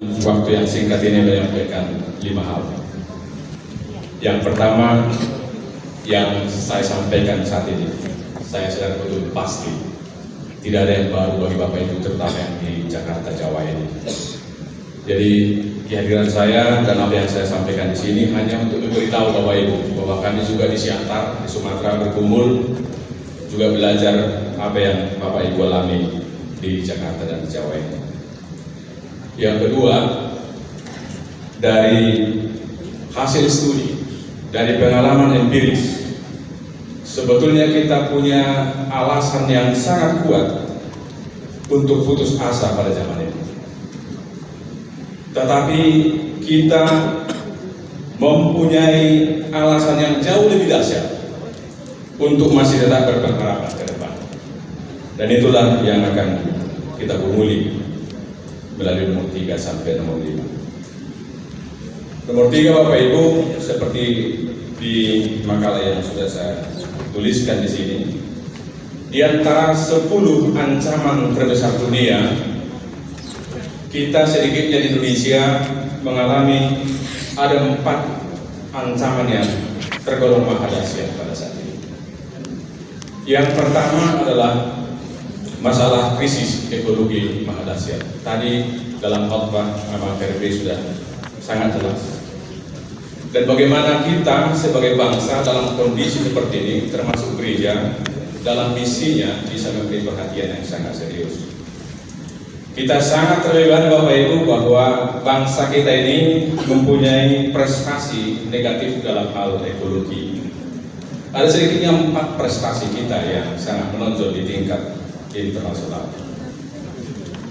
Waktu yang singkat ini menyampaikan 5 hal. Yang pertama yang saya sampaikan saat ini, saya sadar betul pasti tidak ada yang baru bagi Bapak Ibu, terutama yang di Jakarta, Jawa ini. Jadi kehadiran saya dan apa yang saya sampaikan di sini hanya untuk memberitahu Bapak Ibu bahwa kami juga di Siantar, di Sumatera bergumul, juga belajar apa yang Bapak Ibu alami di Jakarta dan di Jawa ini. Yang kedua, dari hasil studi, dari pengalaman empiris, sebetulnya kita punya alasan yang sangat kuat untuk putus asa pada zaman ini. Tetapi kita mempunyai alasan yang jauh lebih dahsyat untuk masih tetap berpengharapan ke depan. Dan itulah yang akan kita gumuli melalui nomor 3 sampai nomor 5. Nomor 3, Bapak Ibu, seperti di makalah yang sudah saya tuliskan di sini, di antara 10 ancaman terbesar dunia, kita sedikitnya di Indonesia mengalami ada 4 ancaman yang tergolong maha dahsyat pada saat ini. Yang pertama adalah masalah krisis ekologi maha dahsyat. Tadi dalam khotbah Mama Verbe sudah sangat jelas. Dan bagaimana kita sebagai bangsa dalam kondisi seperti ini, termasuk gereja, dalam misinya bisa memberi perhatian yang sangat serius. Kita sangat terlibat Bapak Ibu bahwa bangsa kita ini mempunyai prestasi negatif dalam hal ekologi. Ada sedikitnya 4 prestasi kita yang sangat menonjol di tingkat internasional.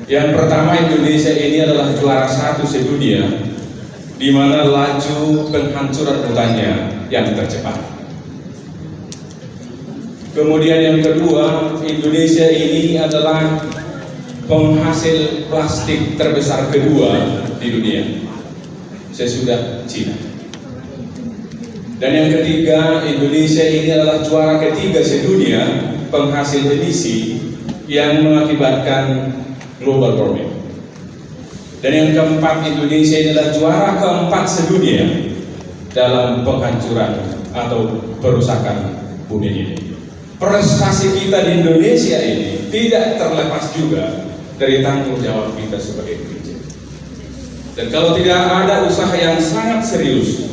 Yang pertama, Indonesia ini adalah juara 1 sedunia di mana laju penghancuran hutannya yang tercepat. Kemudian yang kedua, Indonesia ini adalah penghasil plastik terbesar kedua di dunia sesudah Cina. Dan yang ketiga, Indonesia ini adalah juara ketiga sedunia penghasil emisi yang mengakibatkan global warming. Dan yang keempat, Indonesia ini adalah juara keempat sedunia dalam penghancuran atau perusakan bumi ini. Prestasi kita di Indonesia ini tidak terlepas juga dari tanggung jawab kita sebagai gereja. Dan kalau tidak ada usaha yang sangat serius,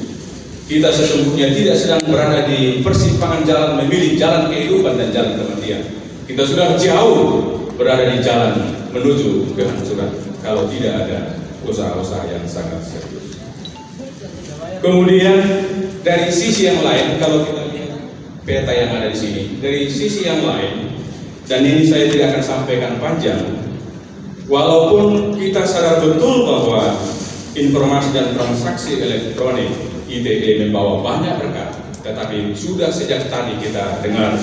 kita sesungguhnya tidak sedang berada di persimpangan jalan memilih jalan kehidupan dan jalan kematian. Kita sudah jauh berada di jalan menuju kehancuran kalau tidak ada usaha-usaha yang sangat serius. Kemudian dari sisi yang lain, kalau kita lihat peta yang ada di sini, dari sisi yang lain, dan ini saya tidak akan sampaikan panjang, walaupun kita sadar betul bahwa informasi dan transaksi elektronik ITE membawa banyak berkat, tetapi sudah sejak tadi kita dengar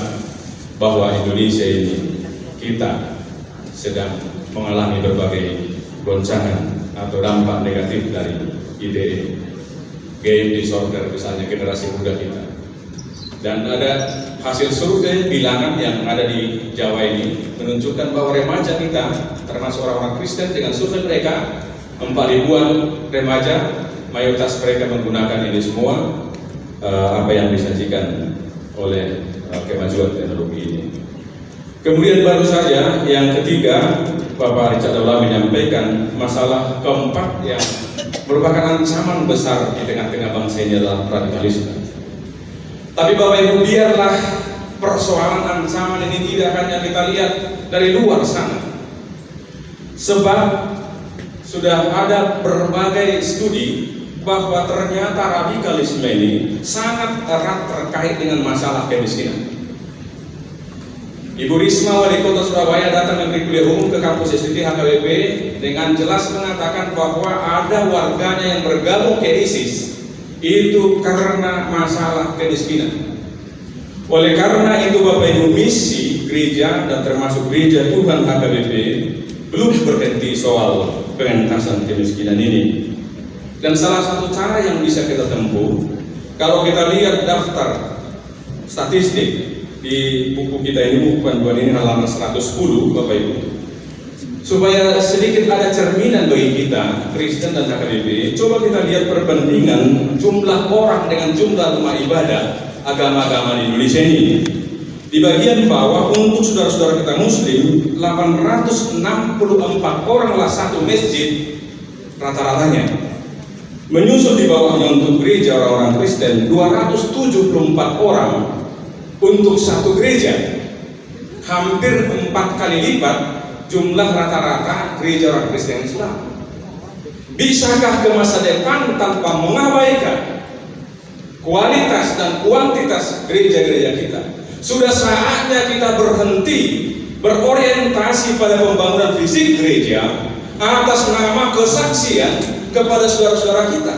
bahwa Indonesia ini kita sedang mengalami berbagai goncangan atau dampak negatif dari ITE, game disorder misalnya generasi muda kita. Dan ada hasil survei bilangan yang ada di Jawa ini menunjukkan bahwa remaja kita, termasuk orang-orang Kristen, dengan survei mereka 4.000-an remaja, mayoritas mereka menggunakan ini semua apa yang disajikan oleh kemajuan teknologi ini. Kemudian baru saja yang ketiga, Bapak Richard Daula menyampaikan masalah keempat yang merupakan ancaman besar di tengah-tengah bangsa ini adalah radikalisme. Tapi Bapak Ibu, biarlah persoalan ancaman ini tidak hanya kita lihat dari luar sana, sebab sudah ada berbagai studi bahwa ternyata radikalisme ini sangat erat terkait dengan masalah kemiskinan. Ibu Risma, Wali Kota Surabaya, datang memberi kuliah umum ke kampus STT HKBP dengan jelas mengatakan bahwa ada warganya yang bergabung ke ISIS itu karena masalah kemiskinan. Oleh karena itu Bapak Ibu, misi gereja dan termasuk gereja Tuhan HKBP belum berhenti soal pengentasan kemiskinan ini. Dan salah satu cara yang bisa kita tempuh, kalau kita lihat daftar statistik di buku kita ini, buku panduan ini halaman 110 Bapak Ibu, Supaya sedikit ada cerminan bagi kita, Kristen dan HKBP, coba kita lihat perbandingan jumlah orang dengan jumlah rumah ibadah agama-agama di Indonesia ini. Di bagian bawah untuk saudara-saudara kita Muslim, 864 oranglah satu masjid rata-ratanya. Menyusul di bawahnya untuk gereja orang-orang Kristen, 274 orang untuk satu gereja. Hampir 4 kali lipat jumlah rata-rata gereja orang Kristen Islam. Bisakah ke masa depan tanpa mengabaikan kualitas dan kuantitas gereja-gereja kita? Sudah saatnya kita berhenti berorientasi pada pembangunan fisik gereja atas nama kesaksian kepada saudara-saudara kita.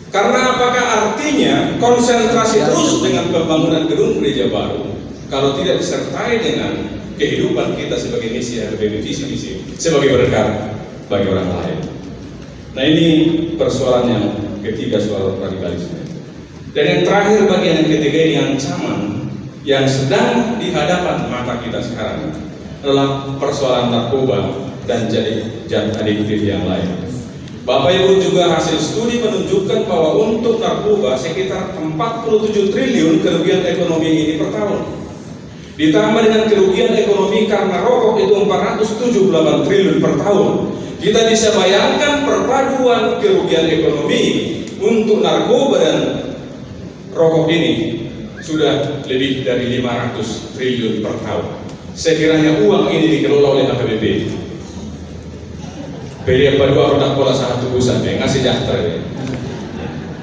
Karena apakah artinya konsentrasi terus dengan pembangunan gedung gereja baru kalau tidak disertai dengan kehidupan kita sebagai misi HKBP visi sebagai berkat bagi orang lain. Nah, ini persoalan yang ketiga, soal radikalisme. Dan yang terakhir, bagian yang ketiga ini ancaman yang sedang di hadapan mata kita sekarang adalah persoalan narkoba dan zat adiktif yang lain. Bapak Ibu, juga hasil studi menunjukkan bahwa untuk narkoba sekitar 47 triliun kerugian ekonomi ini per tahun. Ditambah dengan kerugian ekonomi karena rokok itu 478 triliun per tahun. Kita bisa bayangkan perpaduan kerugian ekonomi untuk narkoba dan rokok ini sudah lebih dari 500 triliun per tahun. Sekiranya uang ini dikelola oleh HKBP, PD Padua roda pola satu pusat ngasih sejahtera ya.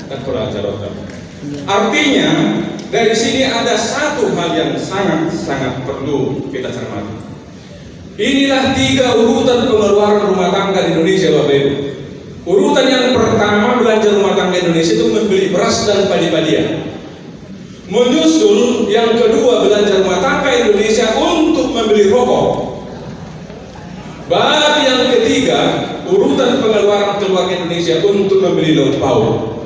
Tak pola carota. Artinya dari sini ada satu hal yang sangat perlu kita cermati. Inilah 3 urutan pengeluaran rumah tangga di Indonesia, Bapak Ibu. Urutan yang pertama, belanja rumah tangga Indonesia itu membeli beras dan padi-padian. Menyusul yang kedua, belanja rumah tangga Indonesia untuk membeli rokok. Baru yang ketiga, urutan pengeluaran keluarga Indonesia untuk membeli lauk pauk.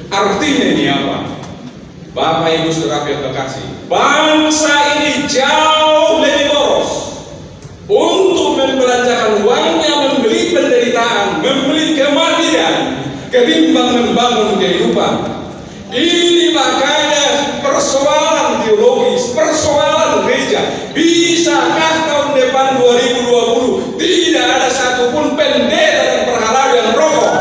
Artinya ini apa? Bapak Ibu saudara yang terkasih, bangsa ini jauh lebih boros untuk membelanjakan uangnya membeli penderitaan, membeli kematian, ketimbang membangun kehidupan. Ini makanya persoalan teologis, persoalan gereja. Bisakah tahun depan 2020 tidak ada satupun pendeta dan berhala yang rokok?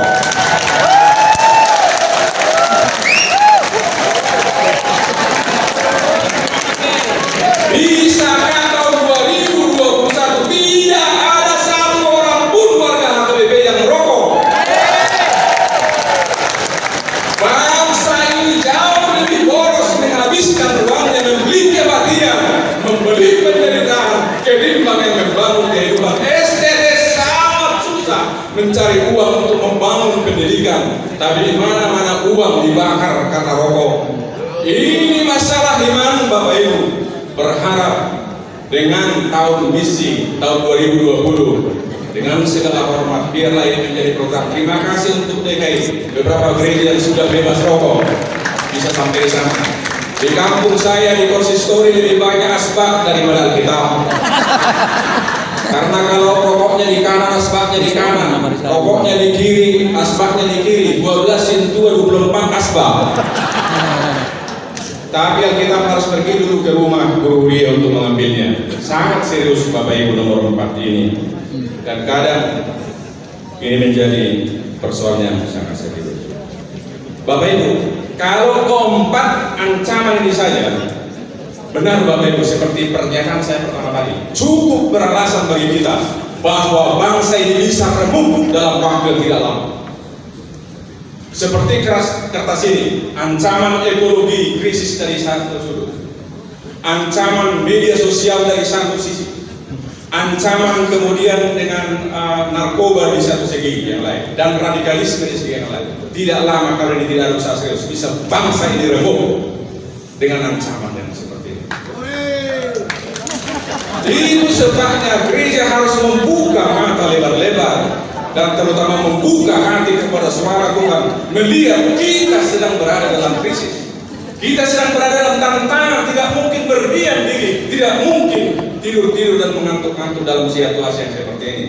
Bisakah tahun 2021 tidak ada satu orang pun warga HKBP yang rokok? Bangsa ini jauh lebih boros menghabiskan uangnya membeli kematian, membeli penderitaan, ketimbang yang membangun kehidupan. SDT sangat susah mencari uang untuk membangun pendidikan, tapi di mana-mana uang dibakar karena rokok. Ini masalah iman, Bapak Ibu. Berharap dengan tahun misi tahun 2020 dengan segala hormat, biarlah ini menjadi program. Terima kasih untuk DKI, beberapa gereja yang sudah bebas rokok bisa sampai di sana. Di kampung saya di konsistori lebih banyak asbak daripada Alkitab. Karena kalau rokoknya di kanan, asbaknya di kanan, rokoknya di kiri, asbaknya di kiri, 12 sin 2 24 asbak. Tapi Alkitab harus pergi dulu ke rumah guru dia untuk mengambilnya. Sangat serius Bapak Ibu nomor 4 ini. Dan kadang ini menjadi persoalan yang sangat serius. Bapak Ibu, kalau keempat ancaman ini saja, benar Bapak Ibu, seperti pernyataan saya pertama tadi, cukup beralasan bagi kita bahwa bangsa ini bisa remuk dalam waktu yang tidak lama. Seperti kertas ini, ancaman ekologi krisis dari satu sudut, ancaman media sosial dari satu sisi, ancaman kemudian dengan narkoba di satu segi yang lain, dan radikalisme di segi yang lain. Tidak lama kalau ini tidak ada usaha serius, bisa bangsa ini remuk dengan ancaman yang seperti ini. Itu sebabnya gereja harus membuka mata lebar-lebar dan terutama membuka hati kepada suara Tuhan, melihat kita sedang berada dalam krisis, kita sedang berada dalam tantangan, tidak mungkin berdiam diri, tidak mungkin tidur-tidur dan mengantuk-ngantuk dalam situasi yang seperti ini.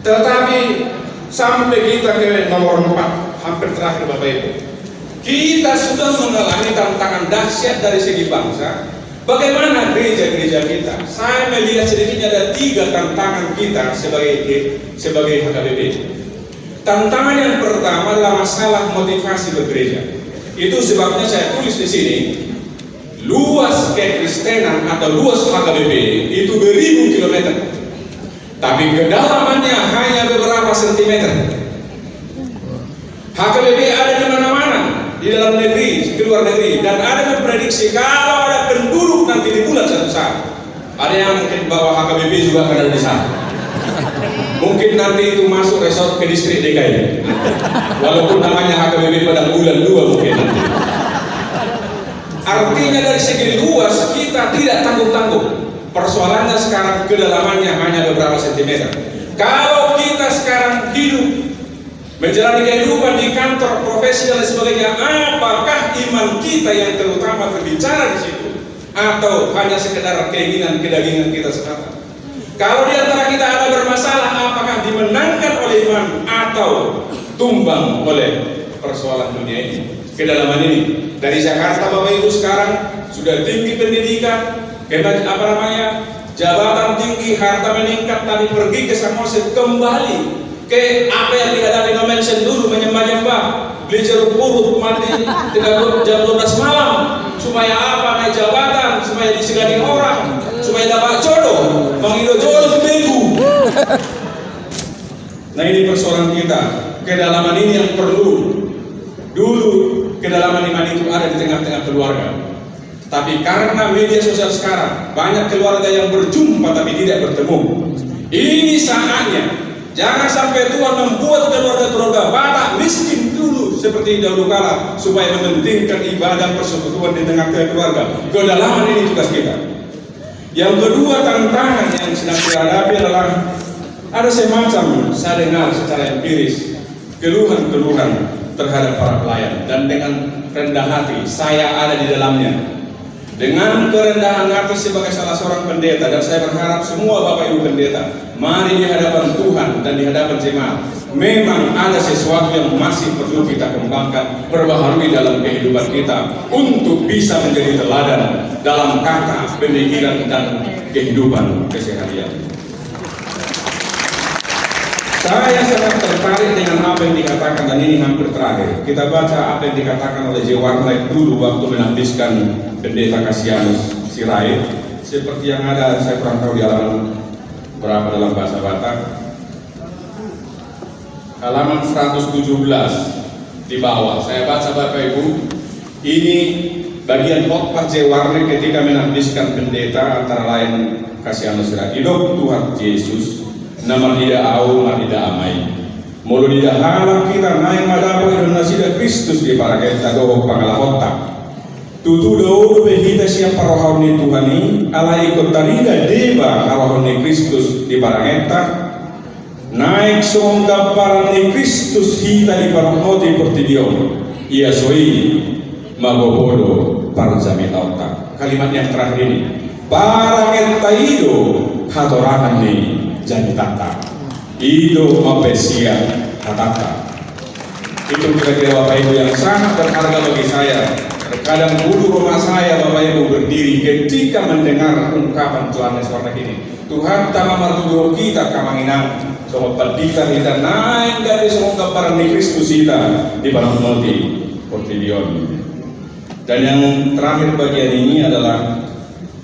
Tetapi sampai kita ke nomor 4, hampir terakhir Bapak Ibu, kita sudah mengalami tantangan dahsyat dari segi bangsa. Bagaimana gereja-gereja kita? Saya melihat sedikitnya ada 3 tantangan kita sebagai HKBP. Tantangan yang pertama adalah masalah motivasi bergereja. Itu sebabnya saya tulis di sini, luas kekristenan atau luas HKBP itu beribu kilometer, tapi kedalamannya hanya beberapa sentimeter. HKBP ada di mana-mana, di dalam negeri, di luar negeri, dan ada memprediksi kalau ada penduduk nanti di bulan satu saat, ada yang mungkin bawa HKBP juga akan ada di sana. Mungkin nanti itu masuk resort ke distrik DKI, walaupun namanya HKBP pada bulan 2 mungkin nanti. Artinya dari segi luas kita tidak tanggung-tanggung. Persoalannya sekarang kedalamannya hanya beberapa sentimeter. Kalau kita sekarang hidup menjalani kehidupan di kantor, profesi dan sebagainya, apakah iman kita yang terutama berbicara di situ, atau hanya sekedar keinginan kedagingan kita semata? Kalau di antara kita ada bermasalah, apakah dimenangkan oleh iman atau tumbang oleh persoalan dunia ini? Kedalaman ini dari Jakarta Bapak Ibu sekarang sudah tinggi pendidikan, jabatan tinggi, harta meningkat, tadi pergi ke Samosir, kembali ke apa yang dihadapi no-mention dulu, menyembah-nyembah, beli jeruk purut, mati jam 12 malam, supaya apa? Naik jabatan, supaya disegani orang, supaya dapat jodoh, mengido jodoh begu. Nah ini persoalan kita, kedalaman ini yang perlu. Dulu kedalaman iman itu ada di tengah-tengah keluarga, tapi karena media sosial sekarang banyak keluarga yang berjumpa tapi tidak bertemu. Ini saatnya, jangan sampai Tuhan membuat keluarga-keluarga batak miskin dulu seperti dahulu kala, supaya mementingkan ibadah persekutuan di tengah-tengah keluarga. Kedalaman ini tugas kita. Yang kedua tantangan yang sedang dihadapi adalah ada semacam, saya dengar secara empiris, keluhan-keluhan terhadap para pelayan, dan dengan rendah hati saya ada di dalamnya. Dengan kerendahan hati sebagai salah seorang pendeta, dan saya berharap semua Bapak Ibu pendeta, mari di hadapan Tuhan dan di hadapan jemaat, memang ada sesuatu yang masih perlu kita kembangkan, perbaharui dalam kehidupan kita untuk bisa menjadi teladan dalam kata, pemikiran, dan kehidupan keseharian. Saya sangat tertarik dengan apa yang dikatakan, dan ini hampir terakhir. Kita baca apa yang dikatakan oleh J. Warnley dulu waktu menahbiskan pendeta Cassianus Sirait, seperti yang ada, saya kurang tahu di halaman berapa dalam bahasa Batak, halaman 117 di bawah. Saya baca Bapak Ibu, ini bagian khotbah J. Warnley ketika menahbiskan pendeta, antara lain Cassianus Sirait. Hidup Tuhan Yesus nama tidak au tidak amai mulu tidak halak kita naik madapo Indonesia dan Kristus di para kita dohok pangalahota tutu dohok behita siapa rohani Tuhani ala ikut tarida deba rohani Kristus di para kita naik songga para ni Kristus hita di para moti pertidion ia soi magobodo para jamita otak. Kalimat yang terakhir ini, para kita ido hatorakan ni jadi tata hidup mapesia hatata. Itu kira-kira Bapak Ibu yang sangat berharga bagi saya. Terkadang bulu rumah saya Bapak Ibu berdiri ketika mendengar ungkapan Tuhan seperti ini. Tuhan tama martudo kita kamanginan sama padita kita naik dari semua gambaran di Kristus kita di barang moti portidion. Dan yang terakhir bagian ini adalah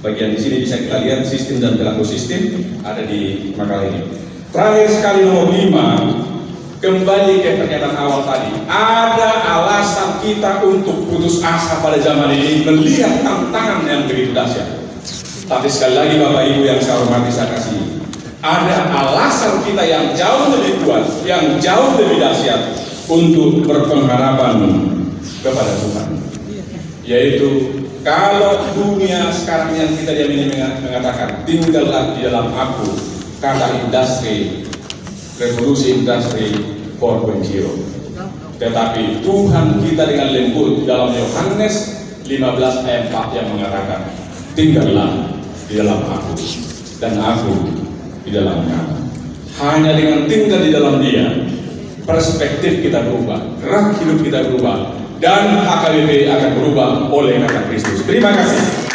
bagian di sini bisa kita lihat sistem dan perilaku sistem ada di makalah ini. Terakhir sekali nomor 5, kembali ke pernyataan awal tadi. Ada alasan kita untuk putus asa pada zaman ini melihat tantangan yang begitu dahsyat. Tapi sekali lagi Bapak Ibu yang saya hormati, saya kasih, ada alasan kita yang jauh lebih kuat, yang jauh lebih dahsyat untuk berpengharapan kepada Tuhan, yaitu kalau dunia sekarang yang kita diamini mengatakan tinggallah di dalam aku, kata industri, revolusi industri 4.0. Tetapi Tuhan kita dengan lembut dalam Yohanes 15 ayat 4 yang mengatakan tinggallah di dalam aku dan aku di dalam kamu. Hanya dengan tinggal di dalam Dia, perspektif kita berubah, gerak hidup kita berubah, dan HKBP akan berubah oleh kata Kristus. Terima kasih.